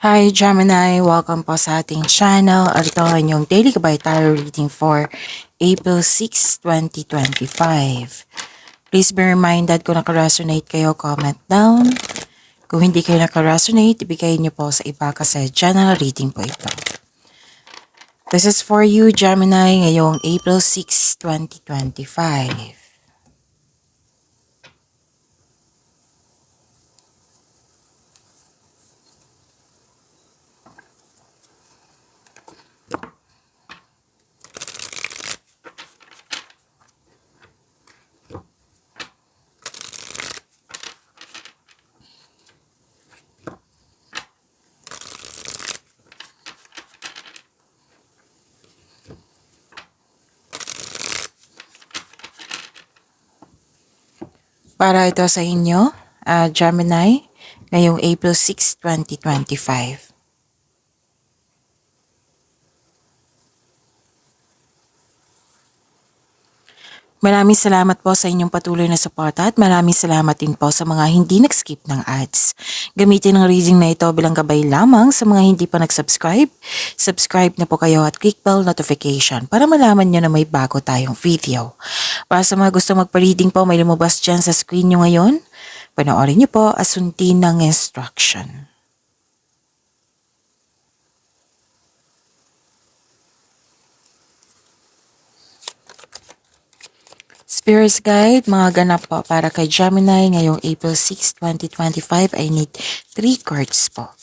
Hi Gemini! Welcome po sa ating channel. Ito ang inyong daily gabay tarot reading for April 6, 2025. Please be reminded kung nakaresonate kayo, comment down. Kung hindi kayo nakaresonate, ibigay niyo po sa iba kasi general reading po ito. This is for you Gemini ngayong April 6, 2025. Para ito sa inyo, Gemini, ngayong April 6, 2025. Maraming salamat po sa inyong patuloy na suporta at maraming salamat din po sa mga hindi nag-skip ng ads. Gamitin ang reading na ito bilang gabay lamang sa mga hindi pa nag-subscribe. Subscribe na po kayo at click bell notification para malaman nyo na may bago tayong video. Para sa mga gusto magpa-reading po, may lumabas dyan sa screen nyo ngayon. Panoorin nyo po at sundin ng instruction. Spirits Guide, mga ganap po para kay Gemini ngayong April 6, 2025. I need 3 cards po.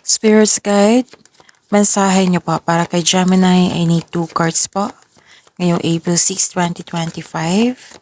Spirits Guide, mensahe niyo po para kay Gemini. I need 2 cards po. Ngayong April 6, 2025.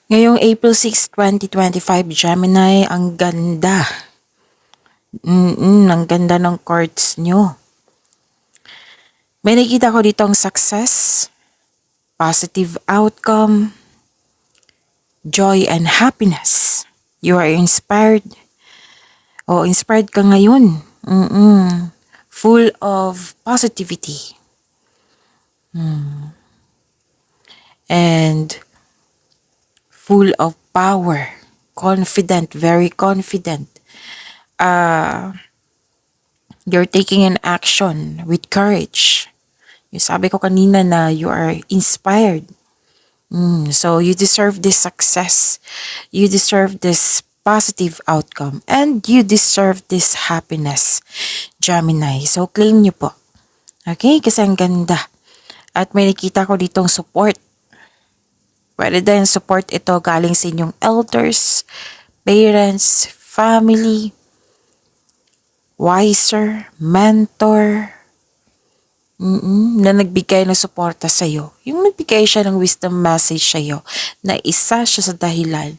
Ngayong April 6, 2025, Gemini, ang ganda. Ang ganda ng cards nyo. May nakita ko dito ang success, positive outcome, joy and happiness. You are inspired. Inspired ka ngayon. Full of positivity. And full of power. Confident, very confident. You're taking an action with courage. Yung sabi ko kanina na you are inspired. So you deserve this success. You deserve this positive outcome. And you deserve this happiness, Gemini. So claim nyo po. Okay? Kasi ang ganda. At may nakita ko ditong support. Pwede din support ito galing sa inyong elders, parents, family, wiser, mentor, na nagbigay ng suporta sa iyo. Yung nagbigay siya ng wisdom message sa iyo na isa siya sa dahilan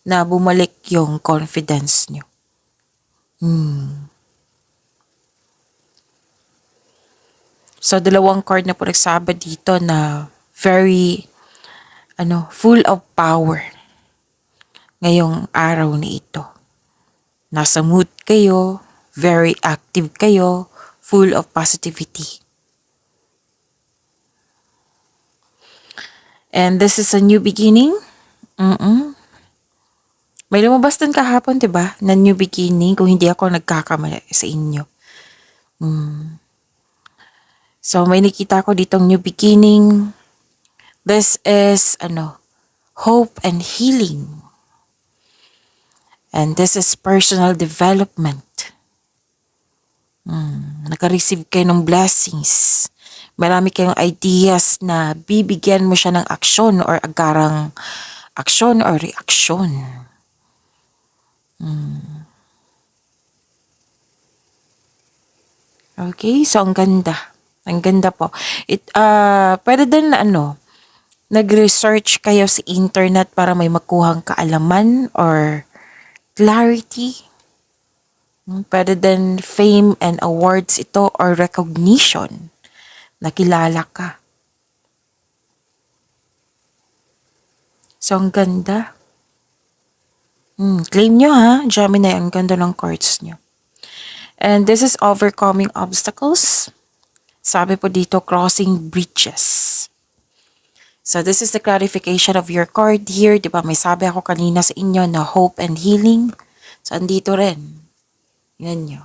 na bumalik yung confidence niyo. So, 2 card na po nagsabi dito na very full of power. ngayong araw na ito. Nasa mood kayo, very active kayo, full of positivity. And this is a new beginning. May lumabas din kahapon, 'di ba? Na new beginning kung hindi ako nagkakamali sa inyo. So may nakita ko ditong new beginning. This is hope and healing. And this is personal development. Naka-receive kayo ng blessings. Marami kayong ideas na bibigyan mo siya ng aksyon or agarang aksyon or reaksyon. Okay, so ang ganda. Ang ganda po. Pwede din na nag-research kayo sa internet para may makuhang kaalaman or clarity. Pwede din fame and awards ito or recognition. Nakilala ka. So, ang ganda. Claim nyo ha, Gemini, ang ganda ng cards nyo. And this is overcoming obstacles. Sabi po dito, crossing bridges. So, this is the clarification of your card here. Di ba, may sabi ako kanina sa inyo na hope and healing. So, andito rin. Yan nyo.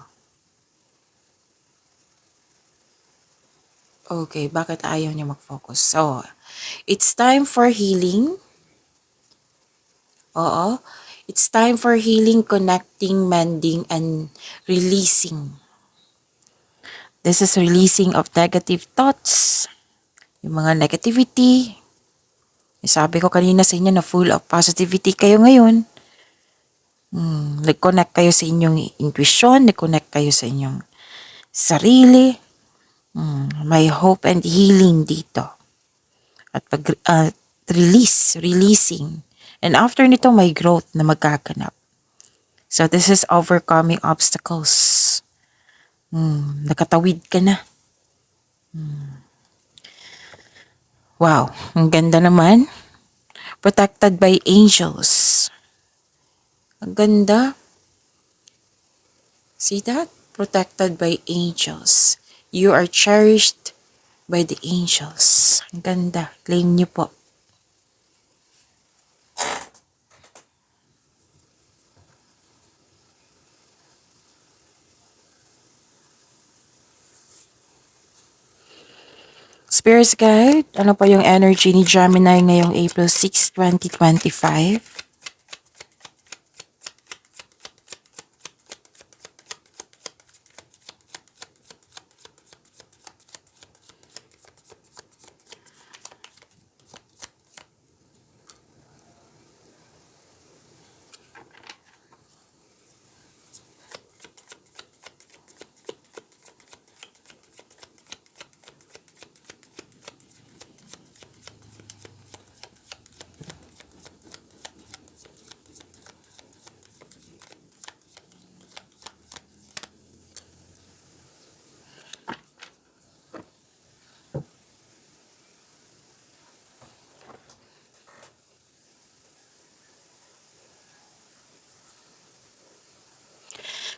Okay, bakit ayaw niya mag-focus? So, it's time for healing. Oo. It's time for healing, connecting, mending, and releasing. This is releasing of negative thoughts. Yung mga negativity. Sabi ko kanina sa inyo na full of positivity kayo ngayon. Nag-connect kayo sa inyong intuition, nag-connect kayo sa inyong sarili. May hope and healing dito. At releasing. And after nito, may growth na magkaganap. So this is overcoming obstacles. Nakatawid ka na. Wow, ang ganda naman. Protected by angels. Ang ganda. See that? Protected by angels. You are cherished by the angels. Ang ganda. Claim niyo po. Spirits Guide, ano pa yung energy ni Gemini ngayong April 6, 2025?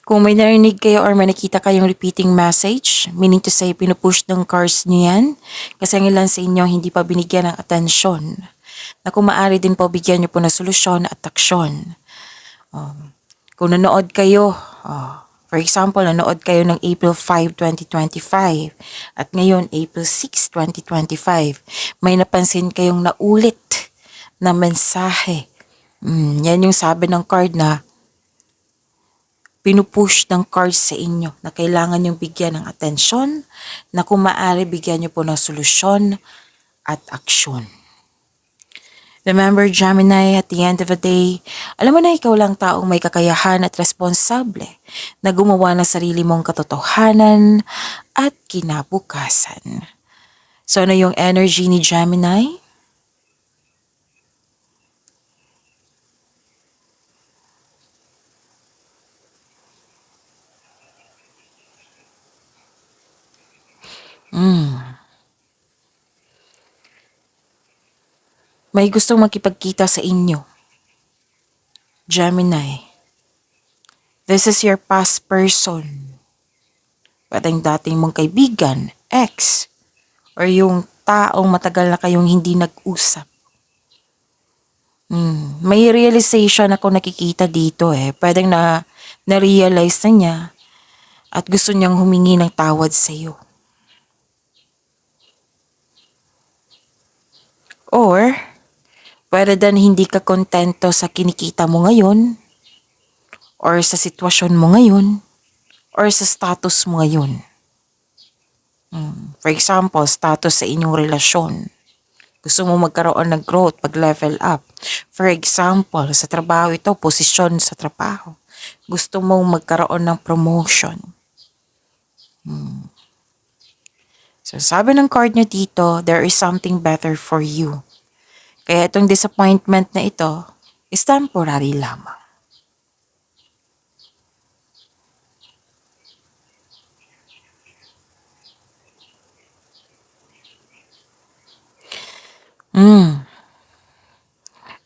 Kung may narinig kayo or may nakita kayong repeating message, meaning to say, pinupush ng cards niyo yan, kasi ang ilan sa inyo hindi pa binigyan ng atensyon, na kung maaari din po bigyan niyo po ng solusyon at aksyon. Kung nanood kayo, for example, nanood kayo ng April 5, 2025, at ngayon, April 6, 2025, may napansin kayong naulit na mensahe. Yan yung sabi ng card na pinupush ng cards sa inyo na kailangan yung bigyan ng atensyon, na kung maaari bigyan nyo po ng solusyon at aksyon. Remember, Gemini, at the end of the day, alam mo na ikaw lang taong may kakayahan at responsable na gumawa ng sarili mong katotohanan at kinabukasan. So, ano yung energy ni Gemini? May gustong makipagkita sa inyo. Gemini, this is your past person. Pwedeng dating mong kaibigan, ex, or yung taong matagal na kayong hindi nag-usap. May realization ako nakikita dito Pwedeng na-realize na niya at gusto niyang humingi ng tawad sa iyo. Or, pwede din hindi ka kontento sa kinikita mo ngayon, or sa sitwasyon mo ngayon, or sa status mo ngayon. For example, status sa inyong relasyon. Gusto mo magkaroon ng growth, pag-level up. For example, sa trabaho ito, posisyon sa trabaho. Gusto mong magkaroon ng promotion. So, sabi ng card nyo dito, there is something better for you. Kaya itong disappointment na ito is temporary lamang.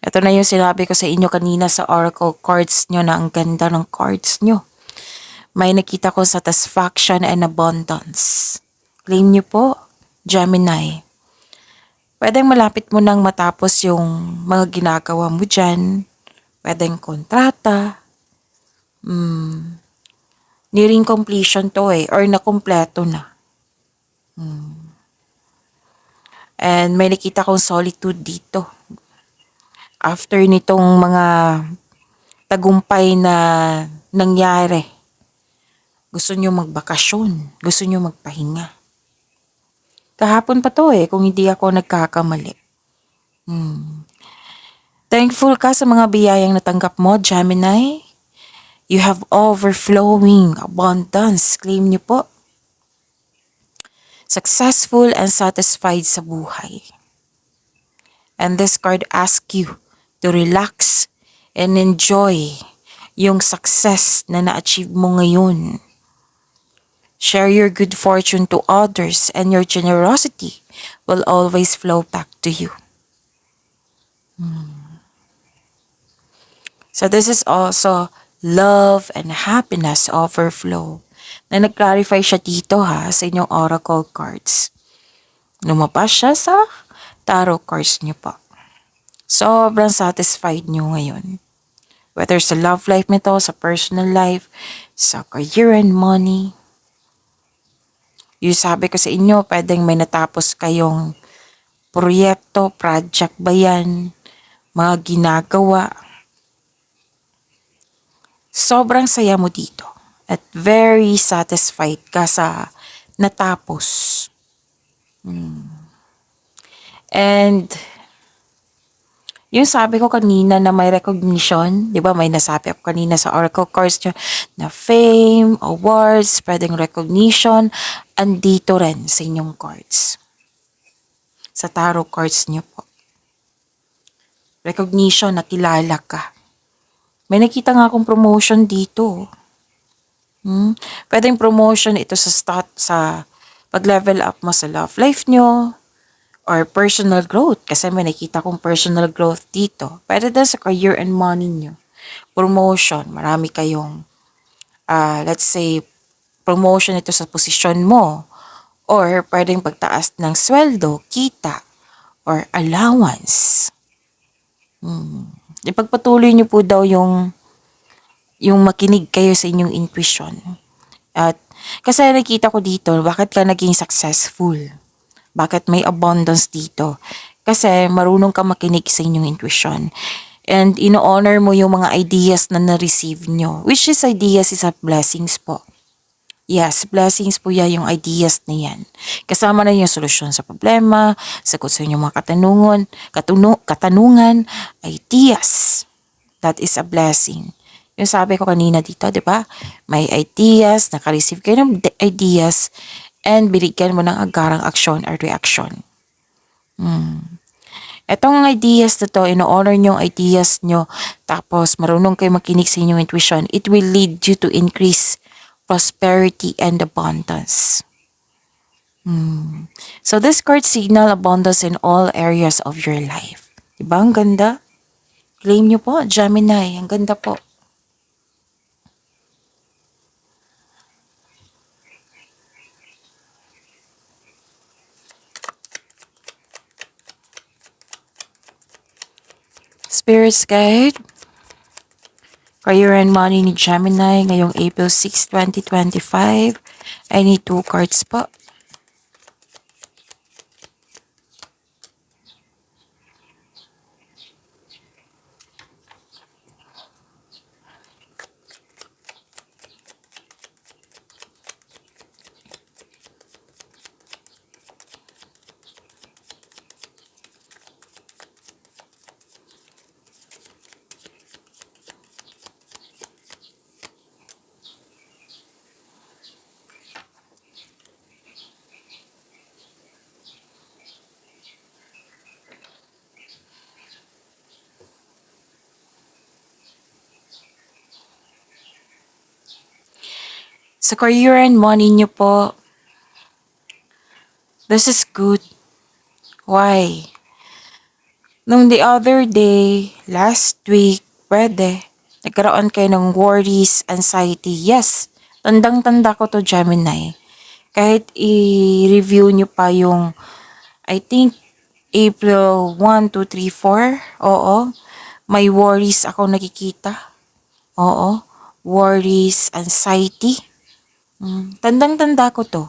Ito na yung sinabi ko sa inyo kanina sa oracle cards nyo na ang ganda ng cards nyo. May nakita ko satisfaction and abundance. Claim nyo po, Gemini. Pwedeng malapit mo nang matapos yung mga ginagawa mo dyan. Pwedeng kontrata. Nearing completion to or nakumpleto na. And may nakita kong solitude dito. After nitong mga tagumpay na nangyari, gusto nyo magbakasyon, gusto nyo magpahinga. Kahapon pa to kung hindi ako nagkakamali. Thankful ka sa mga biyayang natanggap mo, Gemini. You have overflowing abundance. Claim niyo po. Successful and satisfied sa buhay. And this card asks you to relax and enjoy yung success na na-achieve mo ngayon. Share your good fortune to others and your generosity will always flow back to you. So this is also love and happiness overflow. Na nag-clarify siya dito sa inyong oracle cards. Lumabas siya sa tarot cards niyo po. Sobrang satisfied niyo ngayon. Whether sa love life nito, sa personal life, sa career and money. Yung sabi ko sa inyo, pwedeng may natapos kayong proyekto, project ba yan, mga ginagawa. Sobrang saya mo dito at very satisfied ka sa natapos. And yung sabi ko kanina na may recognition, di ba may nasabi ako kanina sa oracle cards nyo na fame, awards, pwedeng recognition, andito rin sa inyong cards. Sa tarot cards nyo po. Recognition na kilala ka. May nakita nga akong promotion dito. Pwedeng promotion ito sa pag-level up mo sa love life nyo or personal growth. Kasi may nakita akong personal growth dito. Pwede din sa career and money nyo. Promotion. Marami kayong, let's say, promotion ito sa posisyon mo. Or pwedeng pagtaas ng sweldo, kita, or allowance. Ipagpatuloy niyo po daw yung makinig kayo sa inyong intuition. At kasi nakita ko dito, bakit ka naging successful? Bakit may abundance dito? Kasi marunong ka makinig sa inyong intuition. And ino-honor mo yung mga ideas na na-receive nyo. Which is ideas is a blessings po. Yes, blessings po yan yung ideas na yan. Kasama na yung solusyon sa problema, sagot sa inyong mga katanungan, ideas. That is a blessing. Yung sabi ko kanina dito, di ba? May ideas, naka-receive kayo ng ideas, and binigyan mo ng agarang aksyon or reaction. Etong ideas na to, ino-honor nyo yung ideas nyo, tapos marunong kayo makinig sa inyong intuition, it will lead you to increase prosperity and abundance. So this card signal abundance in all areas of your life. Diba ang ganda? Claim nyo po, Gemini. Ang ganda po. Spirits Guide, Career and Money ni Gemini ngayong April 6, 2025. I need 2 cards po. Sa career and money nyo po, this is good. Why? Nung the other day, last week, pwede, nagkaroon kayo ng worries, anxiety. Yes, tandang-tanda ko to, Gemini. Kahit i-review nyo pa yung, I think, April 1, 2, 3, 4. Oo. May worries ako nakikita. Oo. Worries, anxiety. Tandang-tanda ko to.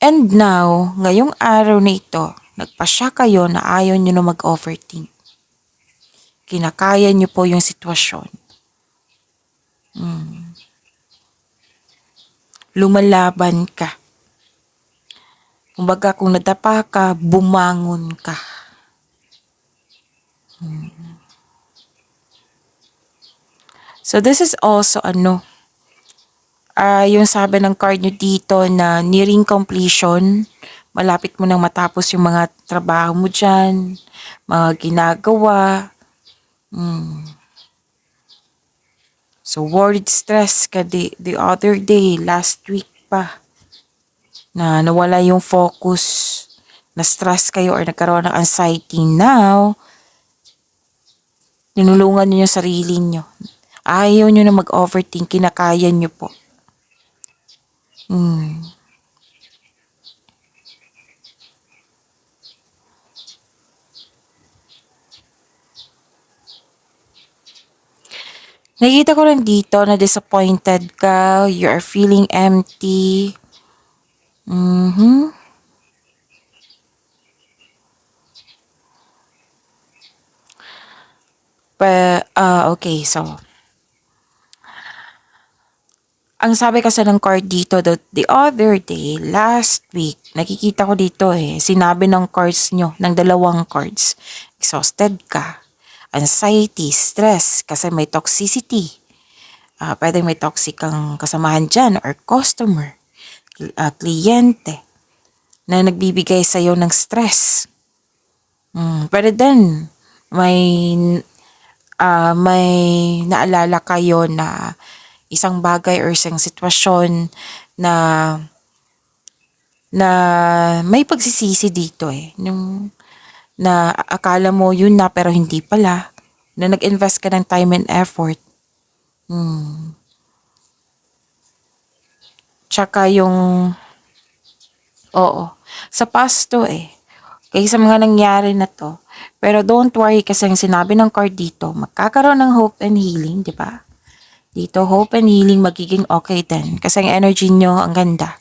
And now, ngayong araw na ito, nagpasya kayo na ayaw nyo na mag-overthink. Kinakaya nyo po yung sitwasyon. Lumalaban ka. Kumbaga kung nadapa ka, bumangon ka. So this is also yung sabi ng card nyo dito na nearing completion, malapit mo nang matapos yung mga trabaho mo dyan, mga ginagawa. So worried stress ka the other day, last week pa, na nawala yung focus, na stress kayo or nagkaroon ng anxiety. Now, tinulungan niyo yung sarili niyo. Ayaw niyo na mag-overthink, kinakaya niyo po. Nakikita ko rin dito na disappointed ka, you are feeling empty. Okay, so ang sabi kasi ng card dito, the other day, last week, nakikita ko dito sinabi ng cards nyo, ng dalawang cards, exhausted ka, anxiety, stress, kasi may toxicity. Pwedeng may toxic kang kasamahan dyan or customer, kliyente, na nagbibigay sa'yo ng stress. Pero then, may naalala kayo na isang bagay or isang sitwasyon na na may pagsisisi dito Nung na akala mo yun na pero hindi pala. Na nag-invest ka ng time and effort. Tsaka yung, oo, sa past to kaya sa mga nangyari na to. Pero don't worry kasi ang sinabi ng card dito, magkakaroon ng hope and healing, di ba? Dito, hope and healing magiging okay din. Kasi ang energy nyo, ang ganda.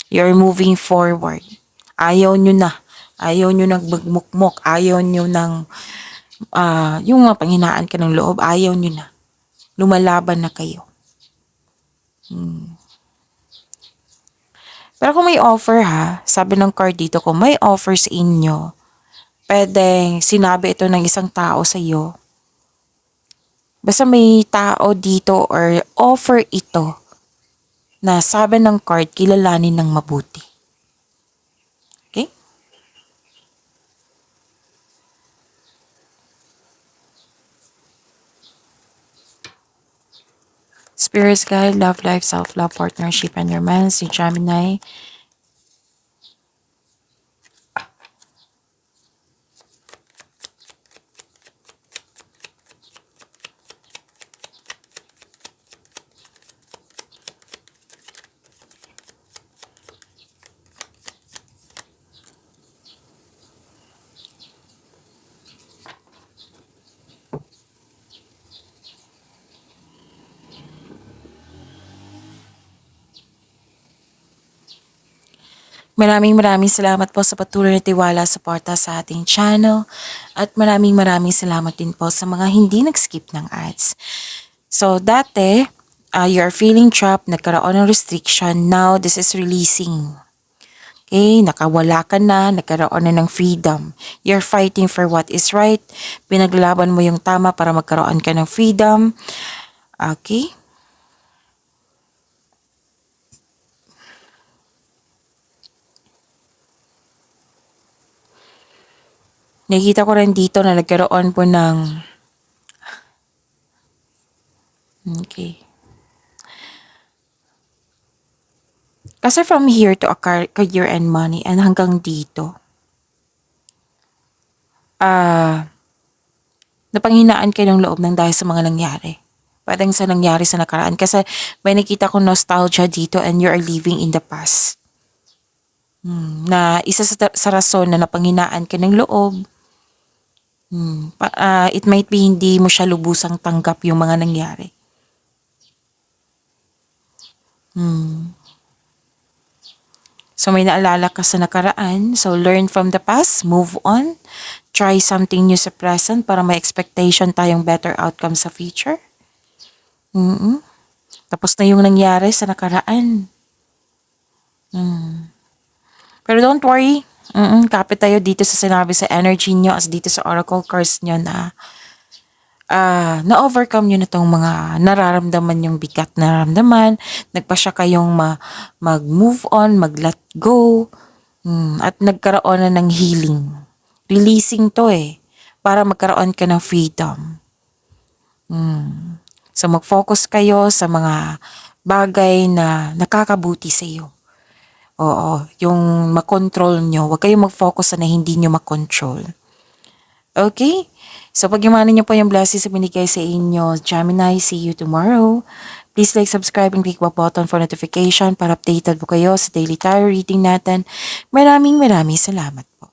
You're moving forward. Ayaw nyo na. Ayaw nyo nang magmukmok. Ayaw nyo nang, yung mga panghinaan ka ng loob, ayaw nyo na. Lumalaban na kayo. Pero kung may offer sabi ng card dito, kung may offer sa inyo, pwedeng sinabi ito ng isang tao sa iyo. Basta may tao dito or offer ito na sabi ng card, kilalanin ng mabuti. Okay? Spirits Guide, Love Life, Self-Love, Partnership, and Romance, si Gemini. Maraming salamat po sa patuloy na tiwala, suporta sa ating channel. At maraming salamat din po sa mga hindi nag-skip ng ads. So, dati, you're feeling trapped, nagkaroon ng restriction. Now, this is releasing. Okay, nakawala ka na, nagkaroon na ng freedom. You're fighting for what is right. Pinaglalaban mo yung tama para magkaroon ka ng freedom. Okay? Nakikita ko rin dito na nagkaroon po ng... Okay. Kasi from here to a career and money and hanggang dito, napanghinaan kayo ng loob ng dahil sa mga nangyari. Parang sa nangyari sa nakaraan. Kasi may nakita ko nostalgia dito and you are living in the past. Na isa sa rason na napanghinaan ka ng loob, it might be hindi mo siya lubusang tanggap yung mga nangyari. So may naalala ka sa nakaraan, so learn from the past, move on, try something new sa present para may expectation tayong better outcome sa future. Tapos na yung nangyari sa nakaraan. Pero don't worry, kapit tayo dito sa sinabi sa energy nyo as dito sa oracle cards nyo na na-overcome nyo na tong mga nararamdaman yung bigat na nararamdaman, nagpa siya kayong mag-move on, mag-let go, at nagkaroon na ng healing. Releasing to para magkaroon ka ng freedom. So mag-focus kayo sa mga bagay na nakakabuti sa iyo. Oo, yung makontrol nyo, huwag kayong mag-focus sa na hindi nyo makontrol. Okay? So, pag-imanin nyo po yung blessings na binigay sa inyo, Gemini, see you tomorrow. Please like, subscribe, and click the button for notification para updated po kayo sa daily tarot reading natin. Maraming salamat po.